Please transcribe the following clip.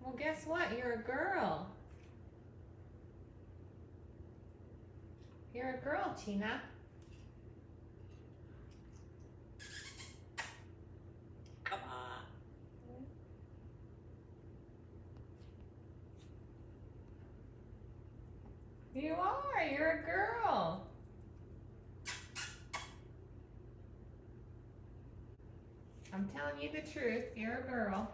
Well, guess what? You're a girl. You're a girl, Tina. Come on. You are. You're a girl. I'm telling you the truth. You're a girl.